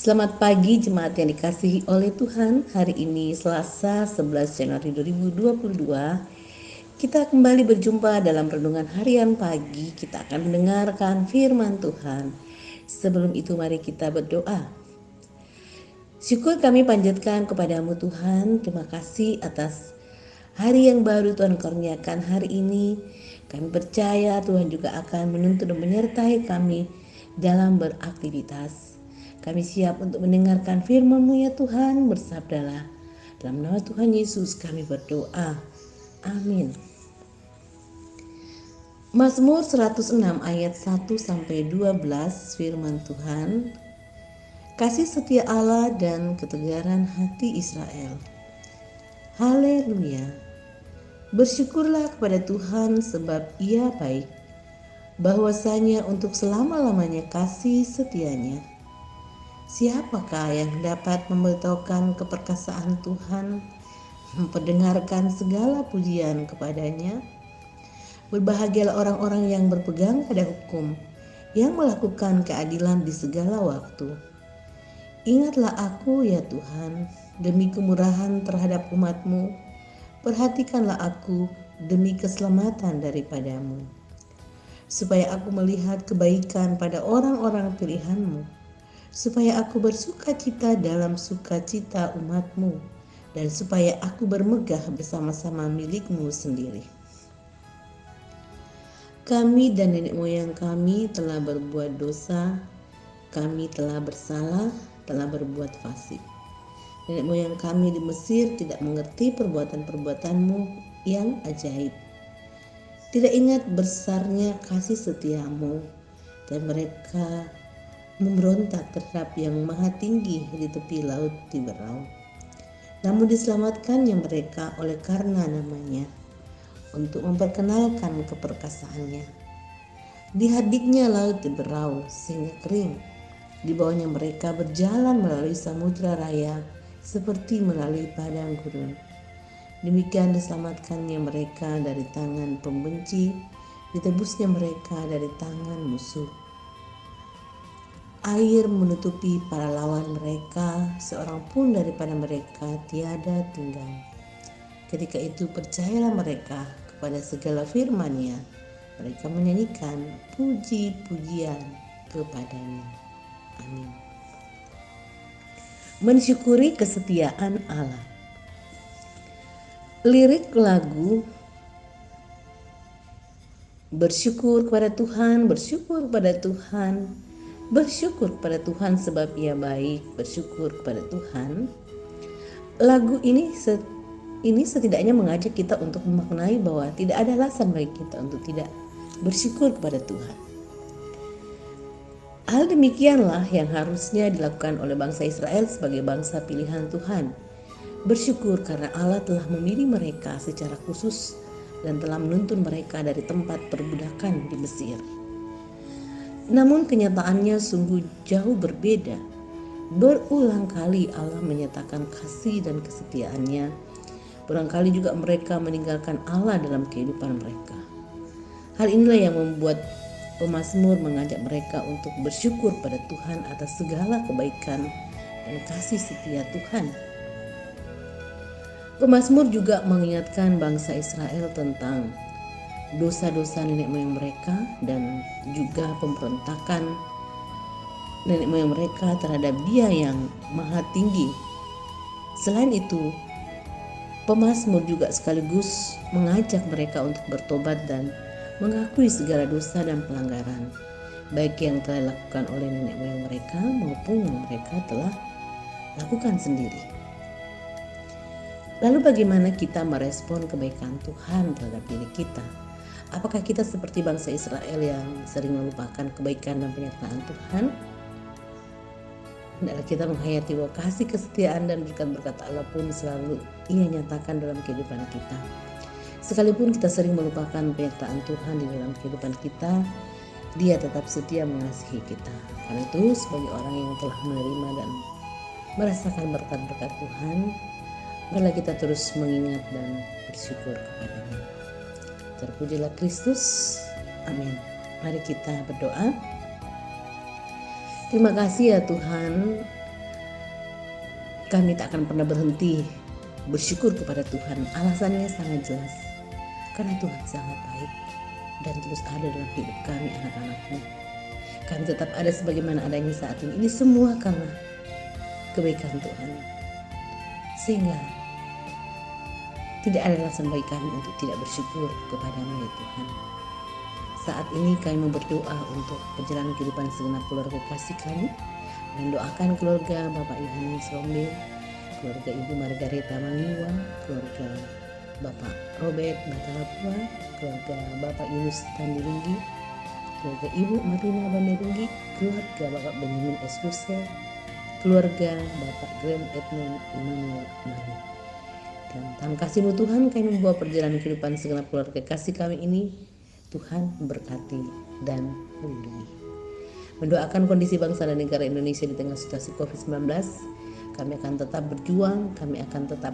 Selamat pagi jemaat yang dikasihi oleh Tuhan. Hari ini Selasa 11 Januari 2022. Kita kembali berjumpa dalam renungan harian pagi. Kita akan mendengarkan firman Tuhan. Sebelum itu mari kita berdoa. Syukur kami panjatkan kepadamu Tuhan. Terima kasih atas hari yang baru Tuhan karuniakan hari ini. Kami percaya Tuhan juga akan menuntun dan menyertai kami dalam beraktivitas. Kami siap untuk mendengarkan firman-Mu ya Tuhan, bersabdalah. Dalam nama Tuhan Yesus kami berdoa. Amin. Mazmur 106 ayat 1-12 firman Tuhan. Kasih setia Allah dan ketegaran hati Israel. Haleluya. Bersyukurlah kepada Tuhan sebab Ia baik, bahwasanya untuk selama-lamanya kasih setianya. Siapakah yang dapat memberitahukan keperkasaan Tuhan, memperdengarkan segala pujian kepadanya? Berbahagialah orang-orang yang berpegang pada hukum, yang melakukan keadilan di segala waktu. Ingatlah aku ya Tuhan, demi kemurahan terhadap umat-Mu. Perhatikanlah aku demi keselamatan daripadamu, supaya aku melihat kebaikan pada orang-orang pilihan-Mu, supaya aku bersuka cita dalam sukacita umat-Mu, dan supaya aku bermegah bersama-sama milik-Mu sendiri. Kami dan nenek moyang kami telah berbuat dosa, kami telah bersalah, telah berbuat fasik. Nenek moyang kami di Mesir tidak mengerti perbuatan-perbuatan-Mu yang ajaib. Tidak ingat besarnya kasih setia-Mu, dan mereka memberontak terhadap yang maha tinggi di tepi laut Tiberau. Namun diselamatkannya mereka oleh karena namanya, untuk memperkenalkan keperkasaannya. Dihadiknya laut Tiberau sehingga kering. Di bawahnya mereka berjalan melalui samudra raya seperti melalui padang gurun. Demikian diselamatkannya mereka dari tangan pembenci, ditebusnya mereka dari tangan musuh. Air menutupi para lawan mereka, seorang pun daripada mereka tiada tinggal. Ketika itu percayalah mereka kepada segala firman-Nya, mereka menyanyikan puji-pujian kepadanya. Amin. Mensyukuri kesetiaan Allah. Lirik lagu bersyukur kepada Tuhan, bersyukur kepada Tuhan. Bersyukur kepada Tuhan sebab Ia baik, bersyukur kepada Tuhan. Lagu ini setidaknya mengajak kita untuk memaknai bahwa tidak ada alasan bagi kita untuk tidak bersyukur kepada Tuhan. Hal demikianlah yang harusnya dilakukan oleh bangsa Israel sebagai bangsa pilihan Tuhan. Bersyukur karena Allah telah memilih mereka secara khusus dan telah menuntun mereka dari tempat perbudakan di Mesir. Namun kenyataannya sungguh jauh berbeda. Berulang kali Allah menyatakan kasih dan kesetiaannya. Berulang kali juga mereka meninggalkan Allah dalam kehidupan mereka. Hal inilah yang membuat pemazmur mengajak mereka untuk bersyukur pada Tuhan atas segala kebaikan dan kasih setia Tuhan. Pemazmur juga mengingatkan bangsa Israel tentang dosa-dosa nenek moyang mereka dan juga pemberontakan nenek moyang mereka terhadap Dia yang maha tinggi. Selain itu, pemazmur juga sekaligus mengajak mereka untuk bertobat dan mengakui segala dosa dan pelanggaran, baik yang telah dilakukan oleh nenek moyang mereka maupun yang mereka telah lakukan sendiri. Lalu bagaimana kita merespon kebaikan Tuhan terhadap diri kita? Apakah kita seperti bangsa Israel yang sering melupakan kebaikan dan penyertaan Tuhan? Hendaklah kita menghayati bahwa kasih, kesetiaan, dan berkat-berkat Allah pun selalu Ia nyatakan dalam kehidupan kita. Sekalipun kita sering melupakan penyertaan Tuhan di dalam kehidupan kita, Dia tetap setia mengasihi kita. Karena itu sebagai orang yang telah menerima dan merasakan berkat-berkat Tuhan, marilah kita terus mengingat dan bersyukur kepada-Nya. Terpujilah Kristus. Amin. Mari kita berdoa. Terima kasih ya Tuhan, kami tak akan pernah berhenti bersyukur kepada Tuhan. Alasannya sangat jelas, karena Tuhan sangat baik dan terus ada dalam hidup kami, anak-anaknya. Kami tetap ada sebagaimana adanya saat ini. Ini semua karena kebaikan Tuhan, sehingga tidak ada alasan bagi kami untuk tidak bersyukur kepada-Mu ya Tuhan. Saat ini kami berdoa untuk perjalanan kehidupan segenap keluarga kasih kami, mendoakan keluarga Bapak Yohanes Romdel, keluarga Ibu Margareta Mangiwa, keluarga Bapak Robert Batalapua, keluarga Bapak Yunus Tandirunggi, keluarga Ibu Marina Banderunggi, keluarga Bapak Benjamin Eskusel, keluarga Bapak Graham Edmund Immanuel Manu. Dan dalam kasih-Mu Tuhan, kami membawa perjalanan kehidupan segenap keluarga kasih kami ini. Tuhan memberkati dan melindungi. Mendoakan kondisi bangsa dan negara Indonesia di tengah situasi COVID-19. Kami akan tetap berjuang, kami akan tetap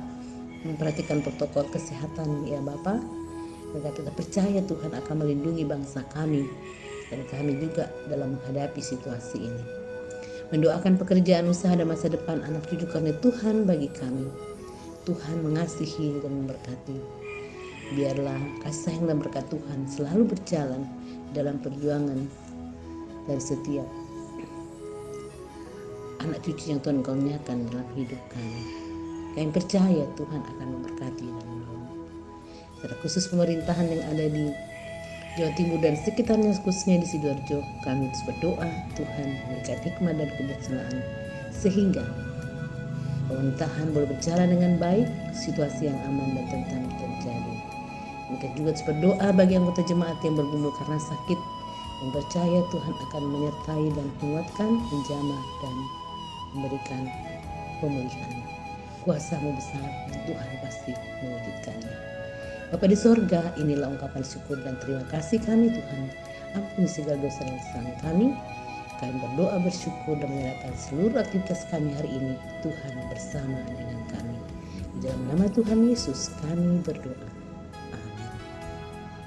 memperhatikan protokol kesehatan ya Bapa. Mereka tetap percaya Tuhan akan melindungi bangsa kami dan kami juga dalam menghadapi situasi ini. Mendoakan pekerjaan, usaha dan masa depan anak cucu karena Tuhan bagi kami. Tuhan mengasihi dan memberkati. Biarlah kasih sayang dan berkat Tuhan selalu berjalan dalam perjuangan dari setiap anak cucu yang Tuhan kurniakan dalam hidup kami. Kami percaya Tuhan akan memberkati dan menolong. Secara khusus pemerintahan yang ada di Jawa Timur dan sekitarnya, khususnya di Sidoarjo, kami terus berdoa Tuhan memberikan hikmat dan kebijaksanaan sehingga pemerintahan boleh berjalan dengan baik, situasi yang aman dan tentram terjadi. Kita juga berdoa bagi anggota jemaat yang bergumul karena sakit, yang percaya Tuhan akan menyertai dan menguatkan, menjamah dan memberikan pemulihan. Kuasa-Mu besar dan Tuhan pasti mewujudkannya. Bapa di sorga, inilah ungkapan syukur dan terima kasih kami Tuhan. Ampuni segala dosa dan kesalahan kami. Kami berdoa bersyukur dan menyerahkan seluruh aktivitas kami hari ini. Tuhan bersama dengan kami. Di dalam nama Tuhan Yesus kami berdoa.